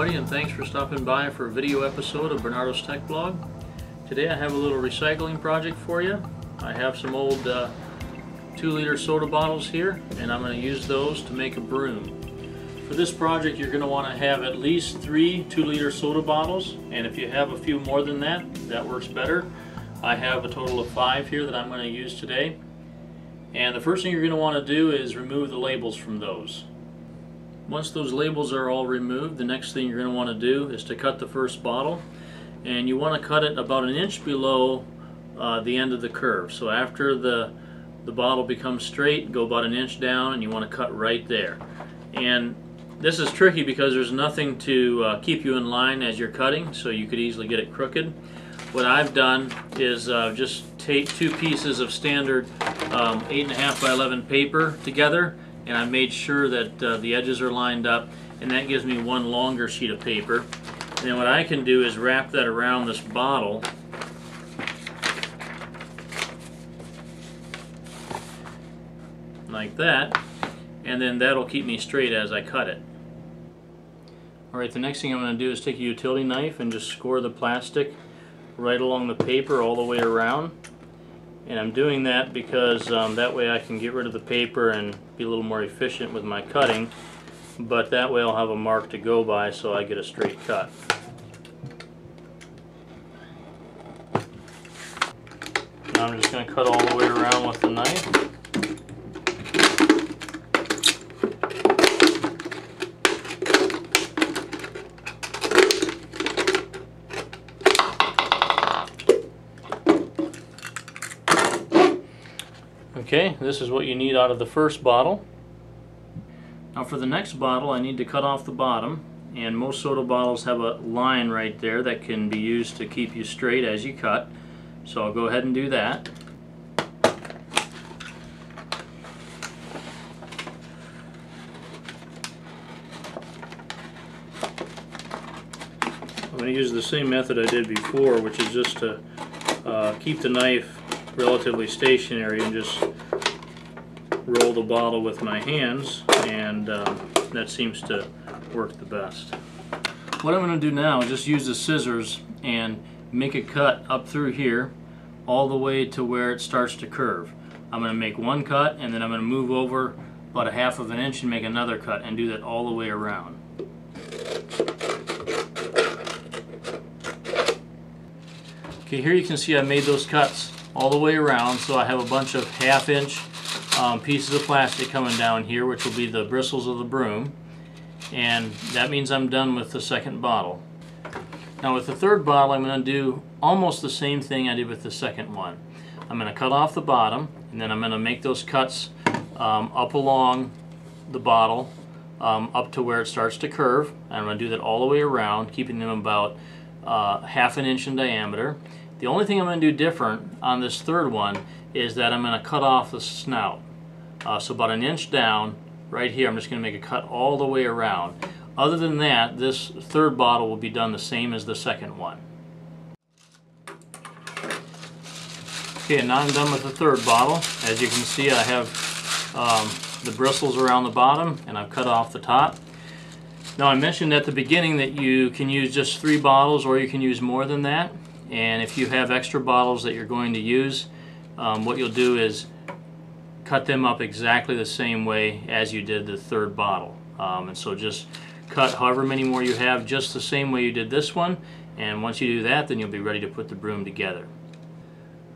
everybody, and thanks for stopping by for a video episode of Bernardo's Tech Blog. Today I have a little recycling project for you. I have some old 2-liter soda bottles here, and I'm going to use those to make a broom. For this project you're going to want to have at least 3 2-liter soda bottles, and if you have a few more than that, that works better. I have a total of 5 here that I'm going to use today. And the first thing you're going to want to do is remove the labels from those. Once those labels are all removed, the next thing you're going to want to do is to cut the first bottle, and you want to cut it about 1 inch below the end of the curve. So after the bottle becomes straight, go about 1 inch down, and you want to cut right there. And this is tricky because there's nothing to keep you in line as you're cutting, so you could easily get it crooked. What I've done is just take 2 pieces of standard 8.5 by 11 paper together, and I made sure that the edges are lined up, and that gives me one longer sheet of paper. And then what I can do is wrap that around this bottle, like that, and then that'll keep me straight as I cut it. Alright, the next thing I'm going to do is take a utility knife and just score the plastic right along the paper all the way around. And I'm doing that because that way I can get rid of the paper and be a little more efficient with my cutting, but that way I'll have a mark to go by so I get a straight cut. Now I'm just going to cut all the way around with the knife. Okay, this is what you need out of the first bottle. Now for the next bottle I need to cut off the bottom, and most soda bottles have a line right there that can be used to keep you straight as you cut. So I'll go ahead and do that. I'm going to use the same method I did before, which is just to keep the knife relatively stationary and just roll the bottle with my hands, and that seems to work the best. What I'm going to do now is just use the scissors and make a cut up through here all the way to where it starts to curve. I'm going to make one cut, and then I'm going to move over about 1/2 inch and make another cut, and do that all the way around. Okay, here you can see I made those cuts all the way around, so I have a bunch of 1/2 inch pieces of plastic coming down here, which will be the bristles of the broom, and that means I'm done with the second bottle. Now with the third bottle I'm going to do almost the same thing I did with the second one. I'm going to cut off the bottom, and then I'm going to make those cuts up along the bottle up to where it starts to curve, and I'm going to do that all the way around, keeping them about 1/2 inch in diameter. The only thing I'm going to do different on this third one is that I'm going to cut off the snout. So about 1 inch down, right here, I'm just going to make a cut all the way around. Other than that, this third bottle will be done the same as the second one. Okay, and now I'm done with the third bottle. As you can see, I have the bristles around the bottom, and I've cut off the top. Now I mentioned at the beginning that you can use just 3 bottles, or you can use more than that. And if you have extra bottles that you're going to use, what you'll do is cut them up exactly the same way as you did the third bottle. And so just cut however many more you have just the same way you did this one, and once you do that, then you'll be ready to put the broom together.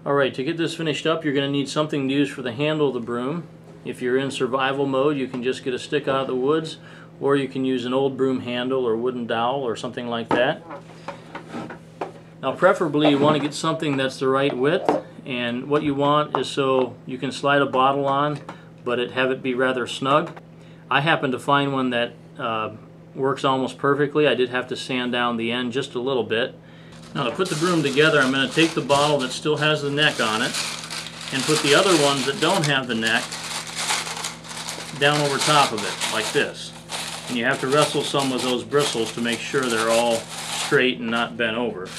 Alright, to get this finished up, you're going to need something to use for the handle of the broom. If you're in survival mode, you can just get a stick out of the woods, or you can use an old broom handle or wooden dowel or something like that. Now preferably you want to get something that's the right width, and what you want is so you can slide a bottle on, but have it be rather snug. I happen to find one that works almost perfectly. I did have to sand down the end just a little bit. Now to put the broom together, I'm going to take the bottle that still has the neck on it and put the other ones that don't have the neck down over top of it, like this. And you have to wrestle some with those bristles to make sure they're all straight and not bent over.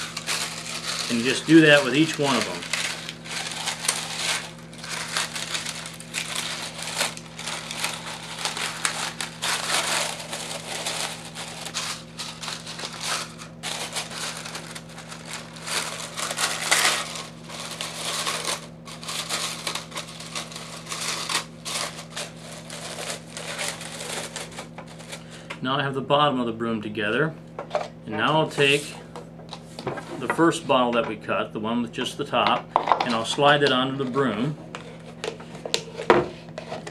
And you just do that with each one of them. Now I have the bottom of the broom together, and now I'll take the first bottle that we cut, the one with just the top, and I'll slide it onto the broom.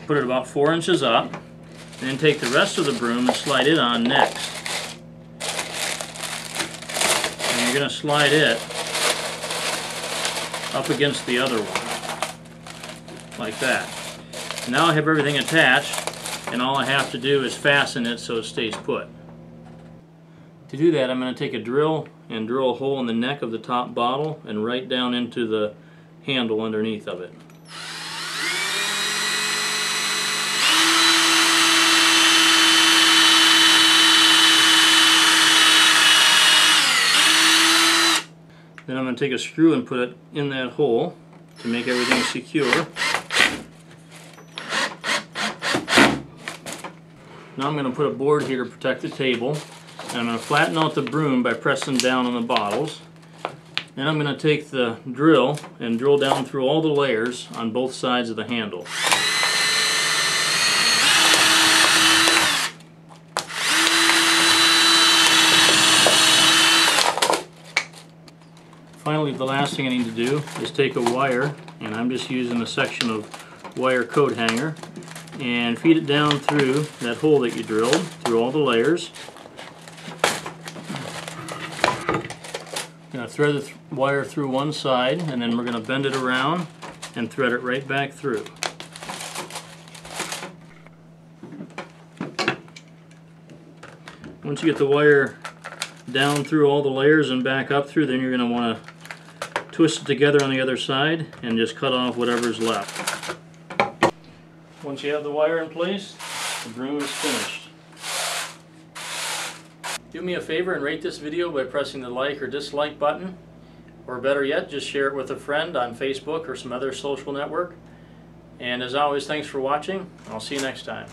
Put it about 4 inches up, and then take the rest of the broom and slide it on next. And you're going to slide it up against the other one, like that. And now I have everything attached, and all I have to do is fasten it so it stays put. To do that, I'm going to take a drill and drill a hole in the neck of the top bottle and right down into the handle underneath of it. Then I'm going to take a screw and put it in that hole to make everything secure. Now I'm going to put a board here to protect the table. And I'm going to flatten out the broom by pressing down on the bottles. Then I'm going to take the drill and drill down through all the layers on both sides of the handle. Finally, the last thing I need to do is take a wire, and I'm just using a section of wire coat hanger, and feed it down through that hole that you drilled, through all the layers. I'm going to thread the wire through one side, and then we're going to bend it around and thread it right back through. Once you get the wire down through all the layers and back up through, then you're going to want to twist it together on the other side and just cut off whatever's left. Once you have the wire in place, the broom is finished. Do me a favor and rate this video by pressing the like or dislike button, or better yet, just share it with a friend on Facebook or some other social network. And as always, thanks for watching. I'll see you next time.